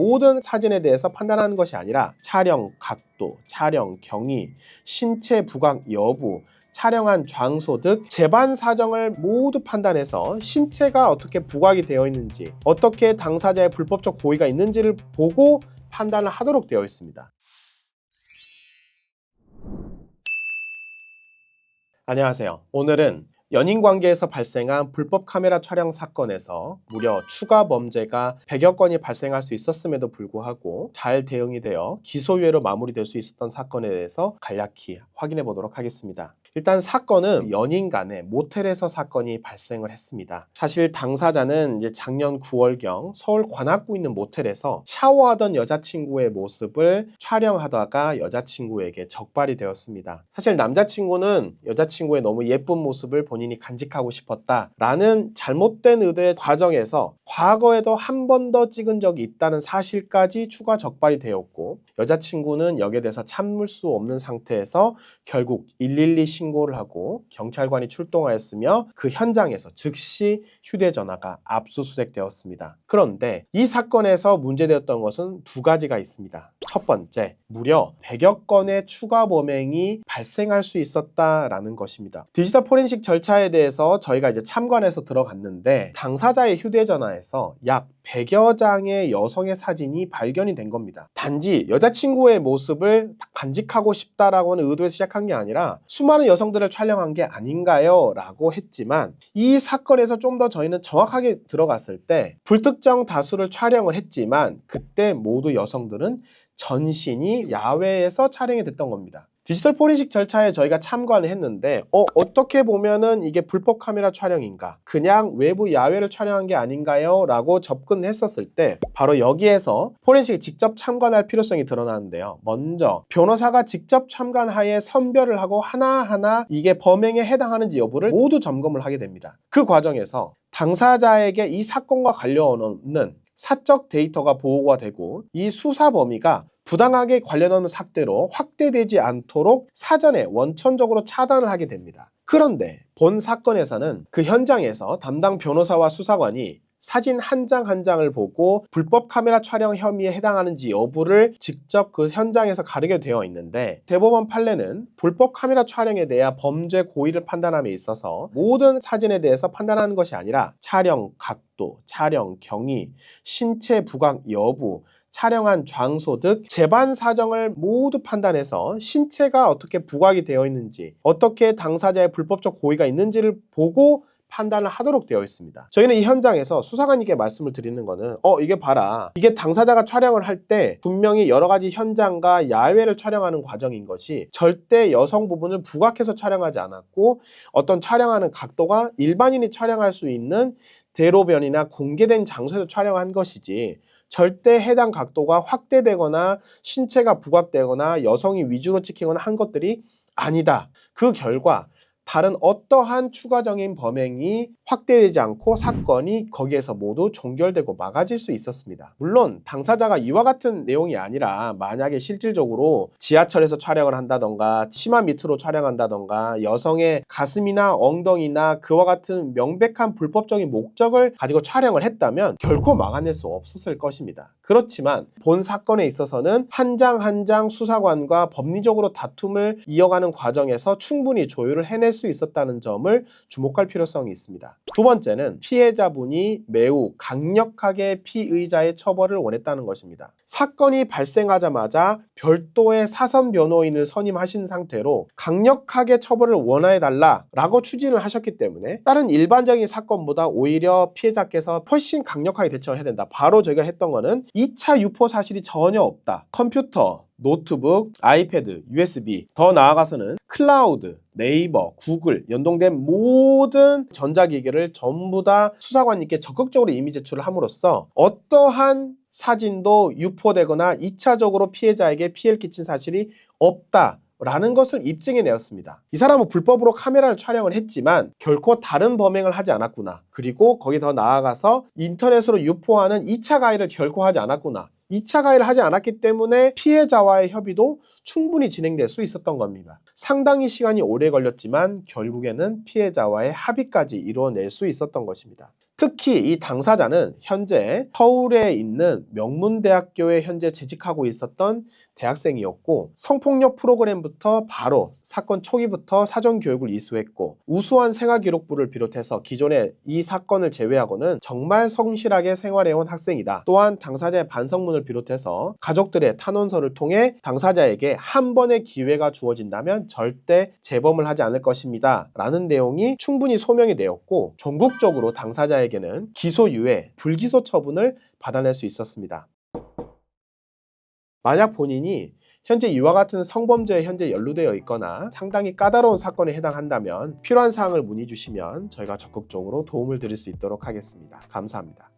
모든 사진에 대해서 판단하는 것이 아니라 촬영 각도, 촬영 경위, 신체 부각 여부, 촬영한 장소 등 재반 사정을 모두 판단해서 신체가 어떻게 부각이 되어 있는지, 어떻게 당사자의 불법적 고의가 있는지를 보고 판단을 하도록 되어 있습니다. 안녕하세요. 오늘은 연인관계에서 발생한 불법 카메라 촬영 사건에서 무려 추가 범죄가 100여 건이 발생할 수 있었음에도 불구하고 잘 대응이 되어 기소유예로 마무리될 수 있었던 사건에 대해서 간략히 확인해 보도록 하겠습니다. 일단 사건은 연인 간의 모텔에서 사건이 발생을 했습니다. 사실 당사자는 이제 작년 9월경 서울 관악구 있는 모텔에서 샤워하던 여자친구의 모습을 촬영하다가 여자친구에게 적발이 되었습니다. 사실 남자친구는 여자친구의 너무 예쁜 모습을 본인이 간직하고 싶었다라는 잘못된 의도의 과정에서 과거에도 한 번 더 찍은 적이 있다는 사실까지 추가 적발이 되었고, 여자친구는 여기에 대해서 참을 수 없는 상태에서 결국 112 신고를 하고 경찰관이 출동하였으며 그 현장에서 즉시 휴대전화가 압수수색되었습니다. 그런데 이 사건에서 문제되었던 것은 두 가지가 있습니다. 첫 번째, 무려 100여 건의 추가 범행이 발생할 수 있었다라는 것입니다. 디지털 포렌식 절차에 대해서 저희가 이제 참관해서 들어갔는데 당사자의 휴대전화에서 약 100여 장의 여성의 사진이 발견이 된 겁니다. 단지 여자친구의 모습을 간직하고 싶다라고 하는 의도에서 시작한 게 아니라 수많은 여성들을 촬영한 게 아닌가요? 라고 했지만, 이 사건에서 좀 더 저희는 정확하게 들어갔을 때 불특정 다수를 촬영을 했지만 그때 모두 여성들은 전신이 야외에서 촬영이 됐던 겁니다. 디지털 포렌식 절차에 저희가 참관을 했는데 어떻게 보면은 이게 불법 카메라 촬영인가, 그냥 외부 야외를 촬영한 게 아닌가요? 라고 접근했었을 때 바로 여기에서 포렌식이 직접 참관할 필요성이 드러나는데요. 먼저 변호사가 직접 참관하에 선별을 하고 하나하나 이게 범행에 해당하는지 여부를 모두 점검을 하게 됩니다. 그 과정에서 당사자에게 이 사건과 관련 없는 사적 데이터가 보호가 되고 이 수사 범위가 부당하게 관련 없는 삭제로 확대되지 않도록 사전에 원천적으로 차단을 하게 됩니다. 그런데 본 사건에서는 그 현장에서 담당 변호사와 수사관이 사진 한 장 한 장을 보고 불법 카메라 촬영 혐의에 해당하는지 여부를 직접 그 현장에서 가르게 되어 있는데, 대법원 판례는 불법 카메라 촬영에 대한 범죄 고의를 판단함에 있어서 모든 사진에 대해서 판단하는 것이 아니라 촬영 각도, 촬영 경위, 신체 부각 여부, 촬영한 장소 등 재반 사정을 모두 판단해서 신체가 어떻게 부각이 되어 있는지, 어떻게 당사자의 불법적 고의가 있는지를 보고 판단을 하도록 되어 있습니다. 저희는 이 현장에서 수사관님께 말씀을 드리는 거는 이게 봐라, 이게 당사자가 촬영을 할 때 분명히 여러 가지 현장과 야외를 촬영하는 과정인 것이 절대 여성 부분을 부각해서 촬영하지 않았고, 어떤 촬영하는 각도가 일반인이 촬영할 수 있는 대로변이나 공개된 장소에서 촬영한 것이지 절대 해당 각도가 확대되거나 신체가 부각되거나 여성이 위주로 찍히거나 한 것들이 아니다. 그 결과 다른 어떠한 추가적인 범행이 확대되지 않고 사건이 거기에서 모두 종결되고 막아질 수 있었습니다. 물론 당사자가 이와 같은 내용이 아니라 만약에 실질적으로 지하철에서 촬영을 한다던가 치마 밑으로 촬영한다던가 여성의 가슴이나 엉덩이나 그와 같은 명백한 불법적인 목적을 가지고 촬영을 했다면 결코 막아낼 수 없었을 것입니다. 그렇지만 본 사건에 있어서는 한 장 한 장 수사관과 법리적으로 다툼을 이어가는 과정에서 충분히 조율을 해낼 수 있었다는 점을 주목할 필요성이 있습니다. 두 번째는 피해자분이 매우 강력하게 피의자의 처벌을 원했다는 것입니다. 사건이 발생하자마자 별도의 사선 변호인을 선임하신 상태로 강력하게 처벌을 원해달라라고 추진을 하셨기 때문에 다른 일반적인 사건보다 오히려 피해자께서 훨씬 강력하게 대처를 해야 된다. 바로 저희가 했던 거는 2차 유포 사실이 전혀 없다. 컴퓨터, 노트북, 아이패드, USB, 더 나아가서는 클라우드, 네이버, 구글 연동된 모든 전자기기를 전부 다 수사관님께 적극적으로 이미 제출을 함으로써 어떠한 사진도 유포되거나 2차적으로 피해자에게 피해를 끼친 사실이 없다 라는 것을 입증해 내었습니다. 이 사람은 불법으로 카메라를 촬영을 했지만 결코 다른 범행을 하지 않았구나. 그리고 거기 더 나아가서 인터넷으로 유포하는 2차 가해를 결코 하지 않았구나. 2차 가해를 하지 않았기 때문에 피해자와의 협의도 충분히 진행될 수 있었던 겁니다. 상당히 시간이 오래 걸렸지만 결국에는 피해자와의 합의까지 이루어낼 수 있었던 것입니다. 특히 이 당사자는 현재 서울에 있는 명문대학교에 현재 재직하고 있었던 대학생이었고, 성폭력 프로그램부터 바로 사건 초기부터 사전교육을 이수했고, 우수한 생활기록부를 비롯해서 기존에 이 사건을 제외하고는 정말 성실하게 생활해온 학생이다. 또한 당사자의 반성문을 비롯해서 가족들의 탄원서를 통해 당사자에게 한 번의 기회가 주어진다면 절대 재범을 하지 않을 것입니다 라는 내용이 충분히 소명이 되었고, 전국적으로 당사자에게는 기소유예, 불기소 처분을 받아낼 수 있었습니다. 만약 본인이 현재 이와 같은 성범죄에 현재 연루되어 있거나 상당히 까다로운 사건에 해당한다면 필요한 사항을 문의 주시면 저희가 적극적으로 도움을 드릴 수 있도록 하겠습니다. 감사합니다.